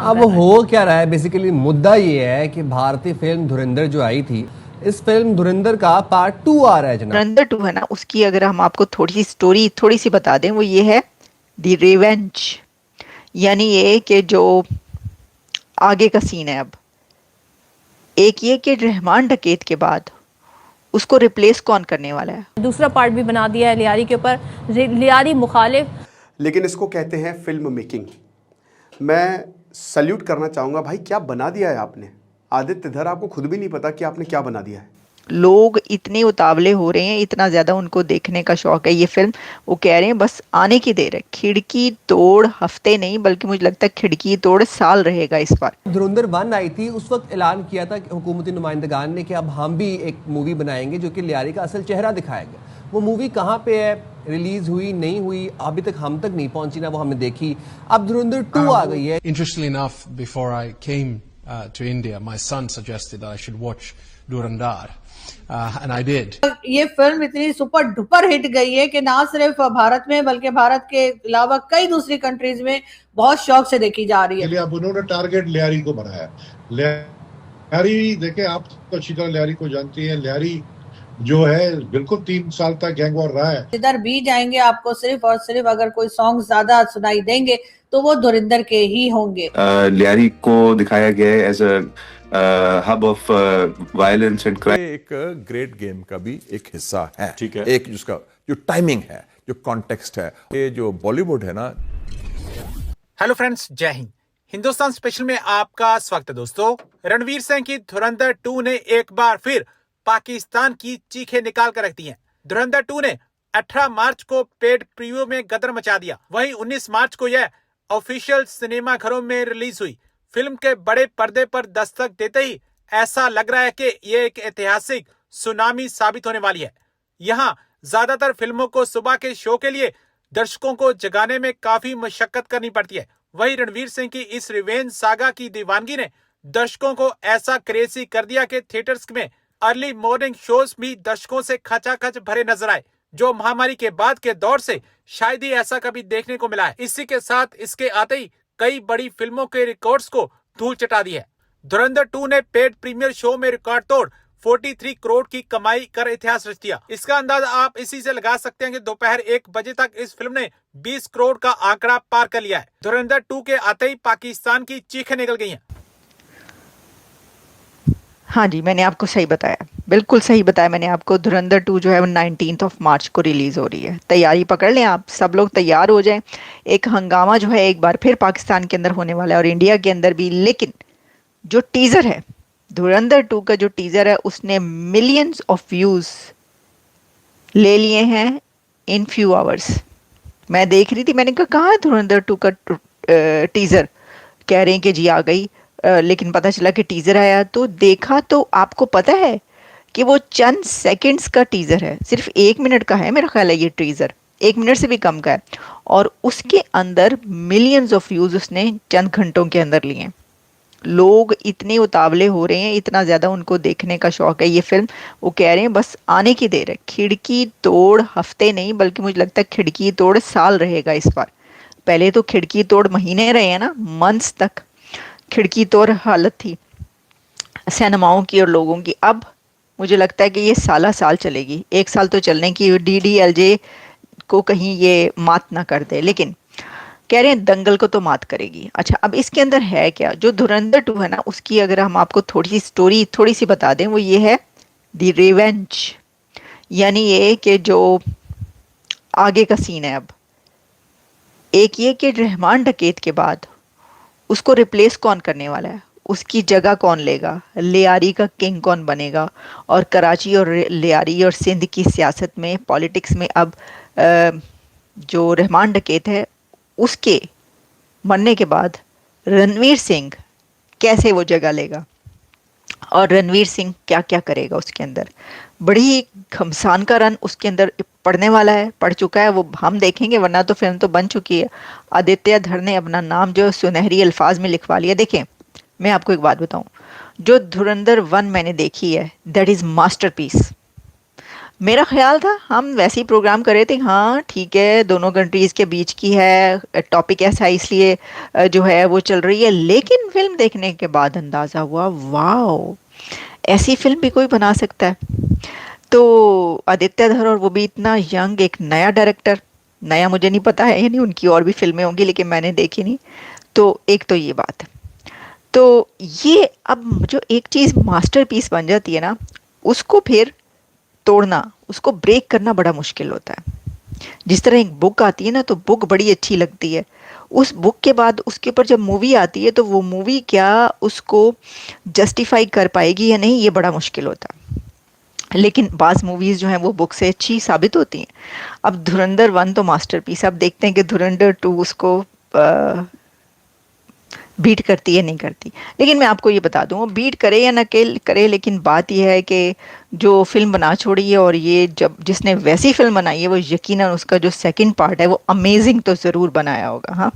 अब हो क्या रहा है, बेसिकली मुद्दा ये है कि भारतीय फिल्म धुरंधर जो आई थी, इस फिल्म धुरंधर का पार्ट 2 आ रहा है जनाब। धुरंधर 2 है ना, उसकी अगर हम आपको थोड़ी सी स्टोरी थोड़ी सी बता दें, वो ये है द रिवेंज। यानी ये कि जो आगे का सीन है, अब एक ये कि रहमान डकैत के बाद उसको रिप्लेस कौन करने वाला है। दूसरा पार्ट भी बना दिया है लियारी के ऊपर, लियारी मुखालिफ। लेकिन इसको कहते हैं फिल्म मेकिंग। मैं सल्यूट करना चाहूँगा भाई, क्या बना दिया है आपने। आदित्य धर, आपको खुद भी नहीं पता कि आपने क्या बना दिया है। लोग इतने उतावले हो रहे हैं, इतना ज्यादा उनको देखने का शौक है ये फिल्म। वो कह रहे हैं बस आने की देर है। खिड़की तोड़ हफ्ते नहीं, बल्कि मुझे लगता है खिड़की तोड़ साल रहेगा इस बार। धुरंधर 1 आई थी, उस वक्त ऐलान किया था हुकूमती नुमाइंदगान ने कि अब हम भी एक मूवी बनाएंगे जो कि लियारी का असल चेहरा दिखाएगा। वो मूवी कहाँ पे है, रिलीज हुई नहीं हुई, अभी तक हम तक नहीं पहुंची ना वो हमने देखी। अब धुरंधर 2 आ गई है। Interestingly enough, before I came to India, my son suggested that I should watch Durandar, and I did. ये फिल्म इतनी सुपर डुपर हिट गई है कि ना सिर्फ भारत में बल्कि भारत के अलावा कई दूसरी कंट्रीज में बहुत शौक से देखी जा रही है। अब उन्होंने टारगेट लियारी को बनाया। लियारी देखे, आप तो अच्छी तरह लियारी को जानती हैं। लियारी जो है बिल्कुल 3 साल तक गैंग वॉर रहा है। जिधर भी जाएंगे आपको सिर्फ और सिर्फ अगर कोई सॉन्ग ज्यादा सुनाई देंगे तो वो धुरंधर के ही होंगे। लियारी को दिखाया गया है as a hub of violence and crime. एक ग्रेट गेम का भी एक हिस्सा है। ठीक है। एक जिसका जो टाइमिंग है, जो कॉन्टेक्स्ट है, ये जो बॉलीवुड है ना। हेलो फ्रेंड्स, जय हिंद। हिंदुस्तान स्पेशल में आपका स्वागत है दोस्तों। रणवीर सिंह की धुरंधर 2 ने एक बार फिर पाकिस्तान की चीखें निकाल कर रख दी हैं। धुरंधर 2 ने 18 मार्च को पेड प्रीव्यू में गदर मचा दिया। वहीं 19 मार्च को यह ऑफिशियल सिनेमा घरों में रिलीज हुई। फिल्म के बड़े पर्दे पर दस्तक देते ही ऐसा लग रहा है कि यह एक ऐतिहासिक सुनामी साबित होने वाली है। यहाँ ज्यादातर फिल्मों को सुबह के शो के लिए दर्शकों को जगाने में काफी मशक्कत करनी पड़ती है। वहीं रणवीर सिंह की इस रिवेंज सागा की दीवानगी ने दर्शकों को ऐसा क्रेजी कर दिया कि थिएटर्स में अर्ली मॉर्निंग शोज भी दर्शकों से खचाखच भरे नजर आए, जो महामारी के बाद के दौर से शायद ही ऐसा कभी देखने को मिला है। इसी के साथ इसके आते ही कई बड़ी फिल्मों के रिकॉर्ड्स को धूल चटा दी है। धुरंधर 2 ने पेड प्रीमियर शो में रिकॉर्ड तोड़ 43 करोड़ की कमाई कर इतिहास रच दिया। इसका अंदाजा आप इसी से लगा सकते हैं कि दोपहर 1 बजे तक इस फिल्म ने 20 करोड़ का आंकड़ा पार कर लिया है। धुरंधर 2 के आते ही पाकिस्तान की चीखें निकल गई हैं। हाँ जी, मैंने आपको सही बताया, बिल्कुल सही बताया मैंने आपको। धुरंधर 2 जो है वो 19 मार्च को रिलीज हो रही है। तैयारी पकड़ लें आप, सब लोग तैयार हो जाएं। एक हंगामा जो है एक बार फिर पाकिस्तान के अंदर होने वाला है और इंडिया के अंदर भी। लेकिन जो टीजर है, धुरंधर 2 का जो टीजर है, उसने मिलियंस ऑफ व्यूज ले लिए हैं इन फ्यू आवर्स। मैं देख रही थी, मैंने कहा कहाँ है धुरंधर 2 का टीजर। कह रहे हैं कि जी आ गई, लेकिन पता चला कि टीजर आया तो देखा तो आपको पता है कि वो चंद सेकंड्स का टीजर है, सिर्फ 1 मिनट का है मेरा ख्याल है ये टीजर, 1 मिनट से भी कम का है। और उसके अंदर मिलियंस ऑफ व्यूज उसने चंद घंटों के अंदर लिए। लोग इतने उतावले हो रहे हैं, इतना ज्यादा उनको देखने का शौक है ये फिल्म। वो कह रहे हैं बस आने की देर है। खिड़की तोड़ हफ्ते नहीं, बल्कि मुझे लगता है खिड़की तोड़ साल रहेगा इस बार। पहले तो खिड़की तोड़ महीने रहे हैं ना, मंथ्स तक खिड़की तोड़ हालत थी सिनेमाओं की और लोगों की। अब मुझे लगता है कि ये साला साल चलेगी। 1 साल तो चलने की, DDLJ को कहीं ये मात ना कर दे। लेकिन कह रहे हैं दंगल को तो मात करेगी। अच्छा, अब इसके अंदर है क्या। जो धुरंधर 2 है ना, उसकी अगर हम आपको थोड़ी सी स्टोरी थोड़ी सी बता दें, वो ये है द रिवेंज। यानी ये कि जो आगे का सीन है, अब एक ये कि रहमान डकैत के बाद उसको रिप्लेस कौन करने वाला है, उसकी जगह कौन लेगा, लियारी का किंग कौन बनेगा। और कराची और लियारी और सिंध की सियासत में, पॉलिटिक्स में अब जो रहमान डकैत है उसके मरने के बाद रणवीर सिंह कैसे वो जगह लेगा और रणवीर सिंह क्या क्या करेगा उसके अंदर। बड़ी घमसान का रन उसके अंदर पढ़ने वाला है, पढ़ चुका है, वो हम देखेंगे, वरना तो फिल्म तो बन चुकी है। आदित्य धर ने अपना नाम जो सुनहरी अल्फाज में लिखवा लिया। देखें, मैं आपको एक बात बताऊं, जो धुरंधर 1 मैंने देखी है, दैट इज मास्टरपीस। मेरा ख्याल था हम वैसे ही प्रोग्राम कर रहे थे, हाँ ठीक है दोनों कंट्रीज के बीच की है, टॉपिक ऐसा है इसलिए जो है वो चल रही है, लेकिन फिल्म देखने के बाद अंदाजा हुआ वाओ, ऐसी फिल्म भी कोई बना सकता है। तो आदित्य धर, और वो भी इतना यंग, एक नया डायरेक्टर, नया मुझे नहीं पता है, यानी उनकी और भी फिल्में होंगी लेकिन मैंने देखी नहीं। तो एक तो ये बात है। तो ये अब जो एक चीज़ मास्टरपीस बन जाती है ना, उसको फिर तोड़ना, उसको ब्रेक करना बड़ा मुश्किल होता है। जिस तरह एक बुक आती है ना, तो बुक बड़ी अच्छी लगती है, उस बुक के बाद उसके ऊपर जब मूवी आती है तो वो मूवी क्या उसको जस्टिफाई कर पाएगी या नहीं, ये बड़ा मुश्किल होता है। लेकिन बाज़ मूवीज़ जो हैं वो बुक से अच्छी साबित होती हैं। अब धुरंधर 1 तो मास्टरपीस, अब देखते हैं कि धुरंधर 2 उसको बीट करती है नहीं करती। लेकिन मैं आपको ये बता दूं, बीट करे या ना करे, लेकिन बात यह है कि जो फिल्म बना छोड़ी है, और ये जब जिसने वैसी फिल्म बनाई है वो यकीनन उसका जो सेकंड पार्ट है वो अमेजिंग तो ज़रूर बनाया होगा। हाँ,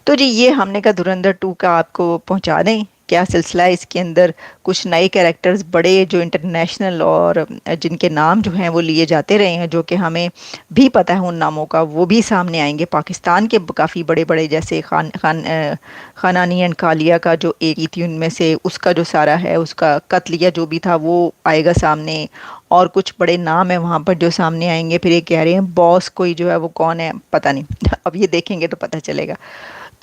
तो जी ये हमने कहा धुरंधर 2 का आपको पहुंचा दें क्या सिलसिला है। इसके अंदर कुछ नए कैरेक्टर्स बड़े जो इंटरनेशनल और जिनके नाम जो हैं वो लिए जाते रहे हैं, जो कि हमें भी पता है उन नामों का, वो भी सामने आएंगे। पाकिस्तान के काफ़ी बड़े बड़े जैसे खानानी एंड कालिया का जो एक थी उनमें से, उसका जो सारा है उसका कत्लिया जो भी था वो आएगा सामने, और कुछ बड़े नाम है वहाँ पर जो सामने आएंगे। फिर ये कह रहे हैं बॉस कोई जो है वो कौन है पता नहीं अब ये देखेंगे तो पता चलेगा।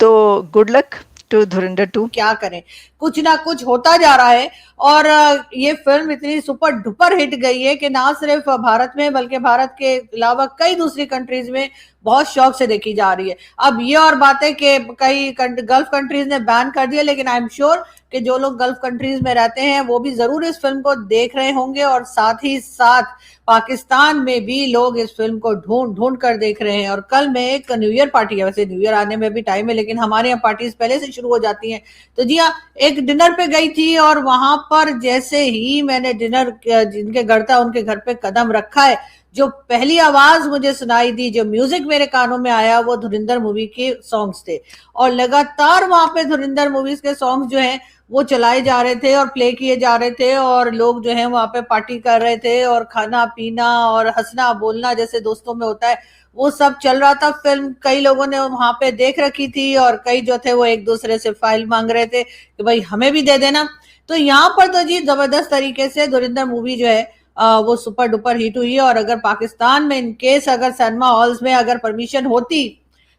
तो गुड लक टू धुरंधर 2। क्या करें, कुछ ना कुछ होता जा रहा है। और ये फिल्म इतनी सुपर डुपर हिट गई है कि ना सिर्फ भारत में बल्कि भारत के अलावा कई दूसरी कंट्रीज में बहुत शौक से देखी जा रही है। अब ये और बात है कि कई गल्फ कंट्रीज ने बैन कर दिया, लेकिन आई एम श्योर कि जो लोग गल्फ कंट्रीज में रहते हैं वो भी जरूर इस फिल्म को देख रहे होंगे, और साथ ही साथ पाकिस्तान में भी लोग इस फिल्म को ढूंढ ढूंढ कर देख रहे हैं। और कल में एक न्यू ईयर पार्टी है, वैसे न्यू ईयर आने में भी टाइम है लेकिन हमारे यहाँ पार्टीज पहले से शुरू हो जाती हैं। तो जी हाँ, एक डिनर पे गई थी और वहां पर जैसे ही मैंने डिनर जिनके घर था उनके घर पे कदम रखा है, जो पहली आवाज मुझे सुनाई दी, जो म्यूजिक मेरे कानों में आया, वो धुरंधर मूवी के सॉन्ग्स थे। और लगातार वहां पे धुरंधर मूवीज के सॉन्ग्स जो हैं वो चलाए जा रहे थे और प्ले किए जा रहे थे, और लोग जो है वहां पे पार्टी कर रहे थे, और खाना पीना और हंसना बोलना जैसे दोस्तों में होता है वो सब चल रहा था। फिल्म कई लोगों ने वहां पे देख रखी थी और कई जो थे वो एक दूसरे से फाइल मांग रहे थे कि भाई हमें भी दे देना। तो यहाँ पर तो जी जबरदस्त तरीके से धुरंधर मूवी जो है वो सुपर डुपर हिट हुई है। और अगर पाकिस्तान में इनकेस अगर सिनेमा हॉल्स में अगर परमिशन होती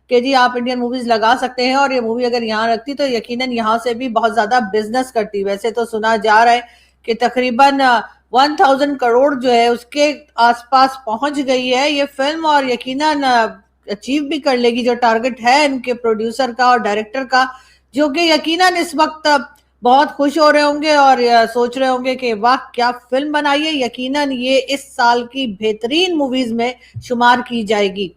कि जी आप इंडियन मूवीज लगा सकते हैं, और ये मूवी अगर यहाँ रखती तो यकीनन यहाँ से भी बहुत ज्यादा बिजनेस करती। वैसे तो सुना जा रहा है कि तकरीबन 1000 करोड़ जो है उसके आसपास पहुंच गई है ये फिल्म, और यकीनन अचीव भी कर लेगी जो टारगेट है इनके प्रोड्यूसर का और डायरेक्टर का, जो कि यकीनन इस वक्त बहुत खुश हो रहे होंगे और सोच रहे होंगे कि वाह क्या फिल्म बनाई है। यकीनन ये इस साल की बेहतरीन मूवीज में शुमार की जाएगी।